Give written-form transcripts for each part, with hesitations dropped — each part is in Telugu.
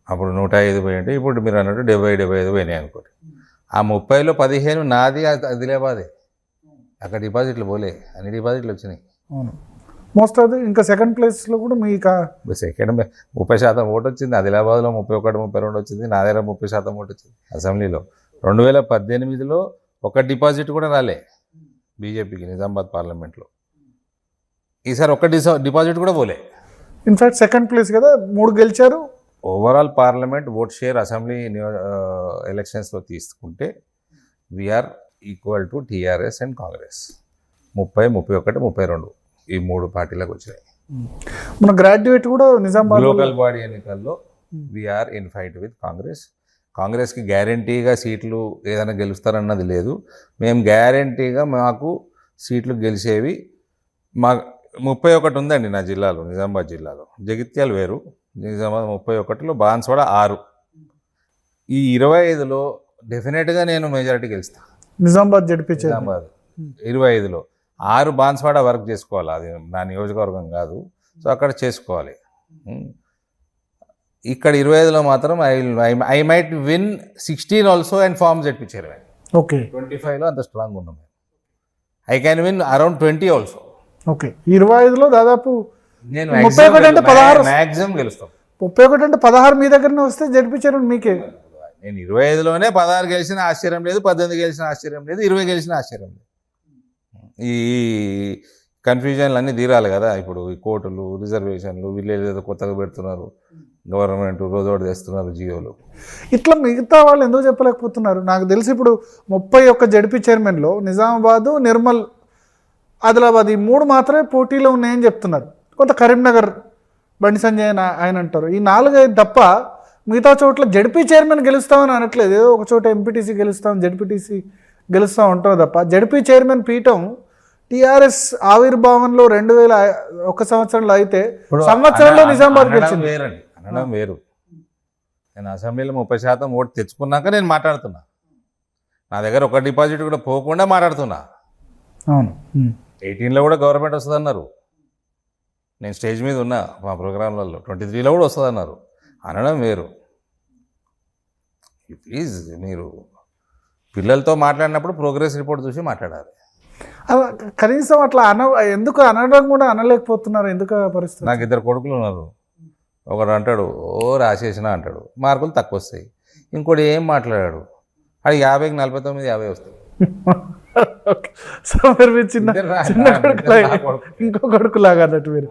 అప్పుడు 105 పోయింటే ఇప్పుడు మీరు అన్నట్టు 70-75 పోయినాయి అనుకోండి. ఆ 30లో 15 నాది ఆదిలాబాదే. అక్కడ డిపాజిట్లు పోలే, అన్ని డిపాజిట్లు వచ్చినాయి. అవును, మోస్ట్ ఆఫ్ ఇంకా సెకండ్ ప్లేస్లో కూడా మీకు సెకండ్ 30% ఓటు వచ్చింది. ఆదిలాబాద్లో 31-32 వచ్చింది. నా దగ్గర 30% ఓటు వచ్చింది అసెంబ్లీలో. 2018లో ఒక డిపాజిట్ కూడా రాలే బీజేపీకి నిజామాబాద్ పార్లమెంట్లో. ఈసారి ఒక్క డిపాజిట్ కూడా పోలే. ఇన్ఫాక్ట్ సెకండ్ ప్లేస్ కదా, 3 గెలిచారు. Overall parliament vote share assembly ఎలక్షన్స్లో తీసుకుంటే we are equal to TRS and Congress. 30, 31, 32 ఈ 3 పార్టీలకు వచ్చినాయి. మన గ్రాడ్యుయేట్ కూడా నిజామాబాద్ లోకల్ బాడీ ఎన్నికల్లో we are in fight with Congress. కాంగ్రెస్కి గ్యారంటీగా సీట్లు ఏదైనా గెలుస్తారన్నది లేదు. మేము గ్యారంటీగా మాకు సీట్లు గెలిచేవి మా 31 ఉందండి నా జిల్లాలో, నిజామాబాద్ జిల్లాలో. జగిత్యాలు వేరు, నిజామాబాద్ 31లో, బాన్స్వాడ 6. ఈ 25లో డెఫినెట్గా నేను మెజారిటీ గెలుస్తాను. నిజామాబాద్ జడ్పీ నిజామాబాద్ 25లో 6 బాన్స్వాడ వర్క్ చేసుకోవాలి. అది నా నియోజకవర్గం కాదు, సో అక్కడ చేసుకోవాలి. ఇక్కడ 25లో మాత్రం I might win 16 also and form ZP chairman. Okay, 25లో అంత స్ట్రాంగ్ ఉన్నాం. I can win around 20 also. Okay, 25లో దాదాపు నేను 31 అంటే 16 మ్యాక్సిమం గెలుస్తాం. 31 అంటే 16 మీ దగ్గరనే వస్తే జడ్పీ చైర్మన్ మీకే. నేను 25లోనే 16 గెలిచిన ఆశ్చర్యం లేదు, 18 గెలిచిన ఆశ్చర్యం లేదు, 20 గెలిచిన ఆశ్చర్యం లేదు. ఈ కన్ఫ్యూజన్లు అన్నీ తీరాలి కదా. ఇప్పుడు ఈ కోర్టులు, రిజర్వేషన్లు, వీళ్ళు ఏదో కొత్తగా పెడుతున్నారు, గవర్నమెంట్ రోజు తెస్తున్నారు జియోలు. ఇట్లా మిగతా వాళ్ళు ఎందుకు చెప్పలేకపోతున్నారు? నాకు తెలిసి ఇప్పుడు 31 జడ్పీ చైర్మన్లో నిజామాబాదు, నిర్మల్, ఆదిలాబాద్ ఈ 3 మాత్రమే పోటీలో ఉన్నాయని చెప్తున్నారు. కొంత కరీంనగర్ బండి సంజయ్ ఆయన అంటారు. ఈ 4-5 తప్ప మిగతా చోట్ల జడ్పీ చైర్మన్ గెలుస్తామని అనట్లేదు. ఏదో ఒక చోట ఎంపీటీసీ గెలుస్తాం, జడ్పీటీసీ గెలుస్తాం అంటారు తప్ప జడ్పీ చైర్మన్ పీఠం టీఆర్ఎస్ ఆవిర్భావంలో 2001 సంవత్సరంలో అయితే సంవత్సరంలో నిజామాబాద్ గెలిచింది. అనడం వేరు. నేను అసెంబ్లీలో 30% ఓటు తెచ్చుకున్నాక నేను మాట్లాడుతున్నా. నా దగ్గర ఒక డిపాజిట్ కూడా పోకుండా మాట్లాడుతున్నా. అవును, 18లో కూడా గవర్నమెంట్ వస్తుంది అన్నారు. నేను స్టేజ్ మీద ఉన్నా మా ప్రోగ్రాంలలో. 23లో కూడా వస్తుంది అన్నారు. అనడం వేరు. ప్లీజ్, మీరు పిల్లలతో మాట్లాడినప్పుడు ప్రోగ్రెస్ రిపోర్ట్ చూసి మాట్లాడాలి. కనీసం అట్లా ఎందుకు అనడం కూడా అనలేకపోతున్నారు? ఎందుకు పరిస్థితి? నాకు 2 కొడుకులు ఉన్నారు. ఒకడు అంటాడు రాసేసిన అంటాడు, మార్కులు తక్కువ వస్తాయి. ఇంకోటి ఏం మాట్లాడాడు, అది 50కి 49, 50 వస్తాయి. సో మీరు చిన్న ఇంకో కొడుకులాగా అన్నట్టు మీరు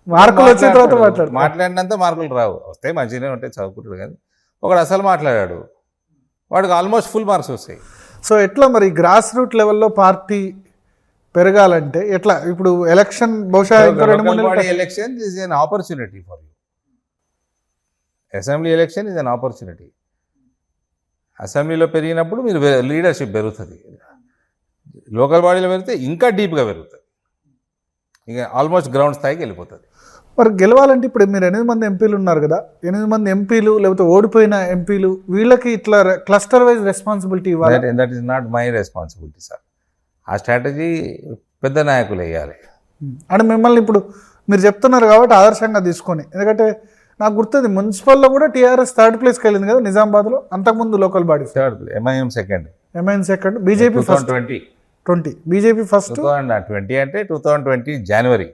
మార్కులు వచ్చిన తర్వాత మాట్లాడినంత మార్కులు రావు. వస్తాయి, మంచిగానే ఉంటాయి, చదువుకుంటాడు. కానీ ఒకడు అసలు మాట్లాడాడు, వాడికి ఆల్మోస్ట్ ఫుల్ మార్క్స్ వస్తాయి. సో ఎట్లా మరి గ్రాస్ రూట్ లెవెల్లో పార్టీ పెరగాలంటే ఎట్లా? ఇప్పుడు ఎలక్షన్ బహుశా election is an opportunity for you. Assembly election is an opportunity. అసెంబ్లీలో పెరిగినప్పుడు మీరు లీడర్షిప్ పెరుగుతుంది. లోకల్ బాడీలో పెరిగితే ఇంకా డీప్గా పెరుగుతుంది, ఇక ఆల్మోస్ట్ గ్రౌండ్ స్థాయికి వెళ్ళిపోతుంది. మరి గెలవాలంటే ఇప్పుడు మీరు 8 మంది ఎంపీలు ఉన్నారు కదా, 8 మంది ఎంపీలు లేకపోతే ఓడిపోయిన ఎంపీలు వీళ్ళకి ఇట్లా క్లస్టర్ వైజ్ రెస్పాన్సిబిలిటీ ఇవ్వాలి. That is not my responsibility sir. ఆ స్ట్రాటజీ పెద్ద నాయకులు వేయాలి. అంటే మిమ్మల్ని ఇప్పుడు మీరు చెప్తున్నారు కాబట్టి ఆదర్శంగా తీసుకొని, ఎందుకంటే నాకు గుర్తుంది మున్సిపల్లో కూడా టీఆర్ఎస్ 3rd ప్లేస్కి వెళ్ళింది కదా నిజామాబాద్లో. అంతకుముందు local body 3rd, MIM second, BJP first. 20 BJP first, 2020 అంటే 2020 జనవరి.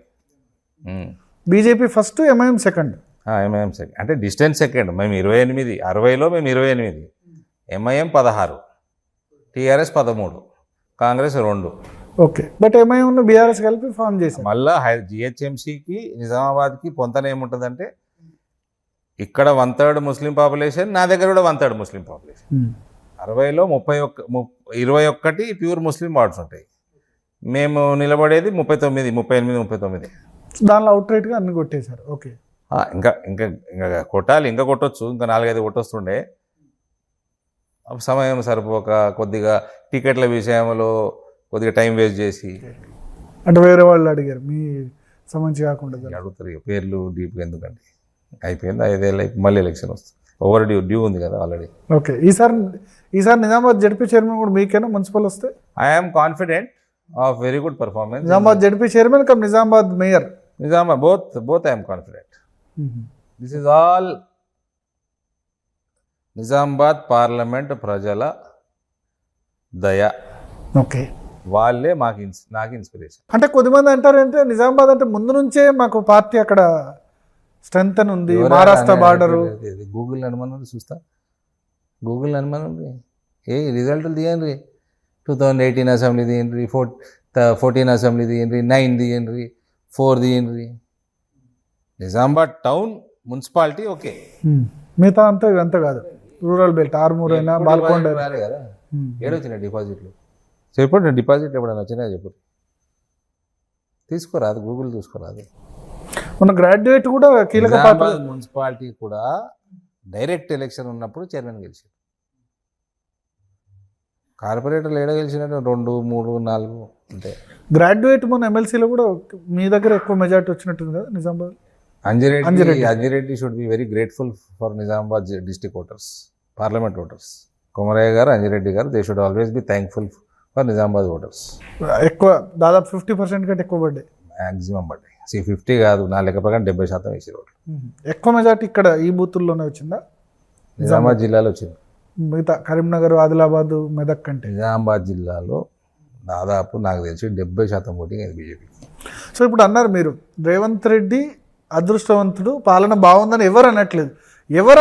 BJP first, MIM second. MIM second అంటే డిస్టెన్స్ సెకండ్. మేము 28, 60లో మేము 28, ఎంఐఎం 16, TRS 13, Congress 2. Okay, but MIM BRS కలిపి ఫామ్ చేశారు. మళ్ళీ జిహెచ్ఎంసీకి నిజామాబాద్కి పొంతన ఏముంటుందంటే, ఇక్కడ 1/3 ముస్లిం పాపులేషన్, నా దగ్గర కూడా 1/3 ముస్లిం పాపులేషన్. 60లో 21 ప్యూర్ ముస్లిం వార్డ్స్ ఉంటాయి. మేము నిలబడేది 38-39. దానిలో అవుట్ రైట్గా అన్ని కొట్టేశారు. ఓకే, ఇంకా ఇంకా ఇంకా కొట్టాలి, ఇంకా కొట్టొచ్చు, ఇంకా 4-5 కొట్టొస్తుండే. సమయం సరిపోక కొద్దిగా టికెట్ల విషయంలో కొద్దిగా టైం వేస్ట్ చేసి. అంటే వేరే వాళ్ళు అడిగారు మీ సంబంధించి కాకుండా అడుగుతారు. పేర్లు డీప్గా ఎందుకండి, అయిపోయింది 5 ఏళ్ళు, మళ్ళీ ఎలక్షన్ వస్తుంది. ఓవర్ డ్యూ ఉంది కదా ఆల్రెడీ. ఓకే, ఈసారి నిజామాబాద్ జడ్పీ చైర్మన్ కూడా మీకేనా మున్సిపల్ వస్తే? I'm confident of very good performance. Nizamabad ZP chairman cum Nizamabad mayor. Nizamabad both I am confident. This is all Nizamabad parliament ప్రజల దయ, ఓకే. వాళ్ళే నాకు ఇన్స్పిరేషన్. అంటే కొద్దిమంది అంటారంటే నిజామాబాద్ అంటే ముందు నుంచే మాకు పార్టీ అక్కడ స్ట్రెంత్ అని ఉంది, మహారాష్ట్ర బార్డరు. గూగుల్ అనుమానం చూస్తా, గూగుల్ అనుమానం రిజల్ట్లు తీయండి. 2018 అసెంబ్లీ తీయండి, 14 అసెంబ్లీ తీయండి, 9 తీయండి, 4 తీయండి. నిజామాబాద్ టౌన్ మున్సిపాలిటీ ఓకే, మిగతా అంతా ఇవంతా కాదు. రూరల్ బెల్ట్, ఆర్మూర్ అయినా బాల్కొండ రాలే కదా. ఏడొచ్చినాయి డిపాజిట్లు? చెప్పండి, డిపాజిట్లు ఎప్పుడైనా వచ్చినాయో చెప్పు. తీసుకోరాదు, గూగుల్ చూసుకోరాదు. మన గ్రాడ్యుయేట్ కూడా కీలక పాత్ర. మున్సిపాలిటీ కూడా డైరెక్ట్ ఎలక్షన్ ఉన్నప్పుడు చైర్మన్ గెలిచారు. కార్పొరేటర్లు ఏడ గెలిచినట్టు 2, 3, 4 అంతే. గ్రాడ్యుయేట్ మన ఎమ్మెల్సీలో కూడా మీ దగ్గర ఎక్కువ మెజార్టీ వచ్చినట్టుంది కదా Nizamabad. Anji Reddy should be very grateful for Nizamabad district voters, parliament voters. Komaraiah garu, Anji Reddy garu, they should always be thankful for Nizamabad voters. ఎక్కువ దాదాపు 50% కంటే ఎక్కువ పడ్డాయి, మ్యాక్సిమం పడ్డాయి. 50 కాదు, నా లెక్క ప్రకారం 70% వేసారు ఓట్లు. ఎక్కువ మెజార్టీ ఇక్కడ ఈ బూతుల్లోనే వచ్చిందా? నిజామాబాద్ జిల్లాలో వచ్చింది. మిగతా కరీంనగర్, ఆదిలాబాద్, మెదక్ కంటే నిజామాబాద్ జిల్లాలో దాదాపు నాకు తెలిసి 70% ఓటింగ్ అది బీజేపీ. సో ఇప్పుడు అన్నారు మీరు రేవంత్ రెడ్డి అదృష్టవంతుడు, పాలన బాగుందని ఎవరు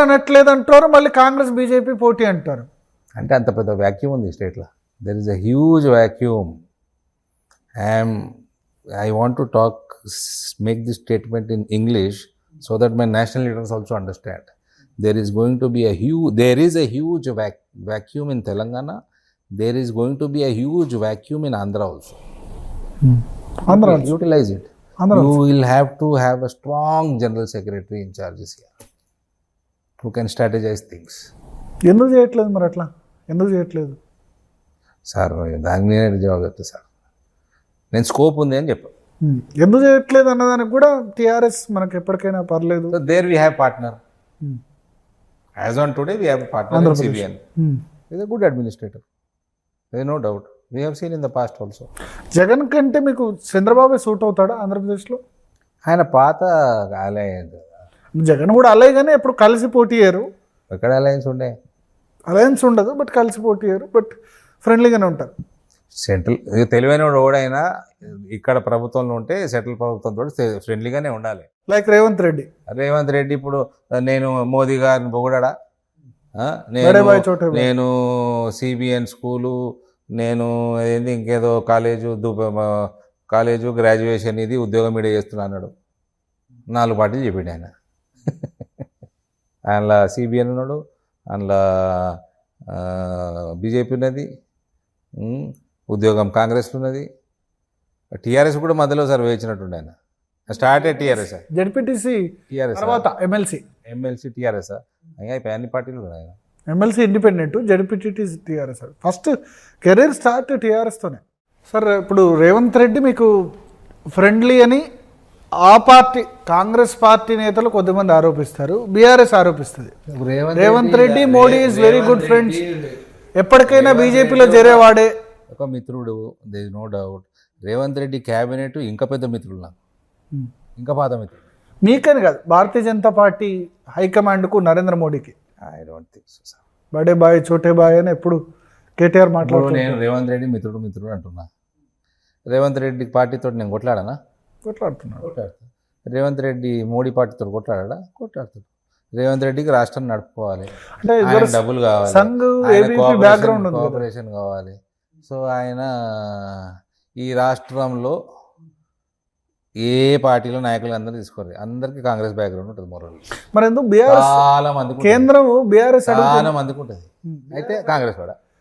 అనట్లేదు అంటారు. మళ్ళీ కాంగ్రెస్ బీజేపీ పోటీ అంటారు. అంటే అంత పెద్ద వ్యాక్యూమ్ ఉంది స్టేట్లో. There is a huge vacuum. I want to make this statement in English so that my national leaders also understand. There is a huge vacuum in Telangana. There is going to be a huge vacuum in Andhra also. Andhra utilize it. You will have to have a strong general secretary in charges here who can strategize things. ఎందుకు చేయట్లేదు మరి అట్లా? ఎందుకు చేయట్లేదు సార్? దాని మీద జవాబు చెప్తా సార్. నేను స్కోప్ ఉంది అని చెప్పాను. ఎందుకు చేయట్లేదు అన్నదానికి కూడా టీఆర్ఎస్ మనకు ఎప్పటికైనా పర్లేదు. So there we have partner. As on today we have a partner in CBN. He is a good administrator. There is no doubt. We have seen in the past also. Jagan కంటే మీకు చంద్రబాబు సూట్ అవుతాడా ఆంధ్రప్రదేశ్లో? ఆయన పాత అలయన్స్. జగన్ కూడా అలాగే, కానీ ఎప్పుడు కలిసి పోటీ చేయరు. ఎక్కడ అలయన్స్ ఉండే? అలయన్స్ ఉండదు, బట్ కలిసి పోటీ చేయరు, బట్ ఫ్రెండ్లీగానే ఉంటారు. సెంట్రల్ తెలివైన ఓడైనా ఇక్కడ ప్రభుత్వంలో ఉంటే సెంట్రల్ ప్రభుత్వంతో ఫ్రెండ్లీగానే ఉండాలి. లైక్ రేవంత్ రెడ్డి ఇప్పుడు నేను మోదీ గారిని పొగడా, నేను CBN స్కూలు, నేను ఏంది ఇంకేదో కాలేజు గ్రాడ్యుయేషన్ ఇది ఉద్యోగం మీడియా చేస్తున్నా అన్నాడు. 4 పార్టీలు చెప్పిండు ఆయన. అందులో CBN ఉన్నాడు, అందులో బీజేపీ ఉన్నది, ఉద్యోగం కాంగ్రెస్లో ఉన్నది, టీఆర్ఎస్ కూడా మధ్యలో సర్వే ఇచ్చినట్టుండే ఆయన. స్టార్టెడ్ టీఆర్ఎస్, జడ్పీటీసీ టీఆర్ఎస్, తర్వాత ఎమ్మెల్సీ టీఆర్ఎస్, అయిపోయి అన్ని పార్టీలు ఉన్నాయి. MLC independent, ZPTC TRS. First career start టీఆర్ఎస్తోనే. సార్ ఇప్పుడు రేవంత్ రెడ్డి మీకు ఫ్రెండ్లీ అని ఆ పార్టీ కాంగ్రెస్ పార్టీ నేతలు కొద్దిమంది ఆరోపిస్తారు, బీఆర్ఎస్ ఆరోపిస్తుంది. Revanth Reddy Modi is very good friends, ఎప్పటికైనా బీజేపీలో చేరేవాడే ఒక మిత్రుడు. They is no doubt. Revanth Reddy cabinet ఇంకా పెద్ద మిత్రులు నాకు, ఇంకా పాత మిత్రులు. మీకని కాదు, భారతీయ జనతా పార్టీ హైకమాండ్కు, నరేంద్ర మోడీకి. I don't think so sir. బడే బాయ్ చోటే బాయ్ అని ఎప్పుడు కేటీఆర్ మాట్లాడుతూ, నేను రేవంత్ రెడ్డి మిత్రుడు అంటున్నా. రేవంత్ రెడ్డి పార్టీతో నేను కొట్లాడుతున్నాడు. రేవంత్ రెడ్డి మోడీ పార్టీతో కొట్లాడతాడు. రేవంత్ రెడ్డికి రాష్ట్రం నడుపుకోవాలి, అంటే డబ్బులు కావాలి, కోఆపరేషన్ కావాలి. సో ఆయన ఈ రాష్ట్రంలో ఏ పార్టీలో నాయకులు అందరూ తీసుకోరు, అందరికీ కాంగ్రెస్ బ్యాక్గ్రౌండ్ ఉంటుంది. మొరల్ మరి ఎందుకు బీఆర్ఎస్ చాలా మంది, కేంద్రం బీఆర్ఎస్ చాలా మందికి ఉంటుంది. అయితే కాంగ్రెస్ కూడా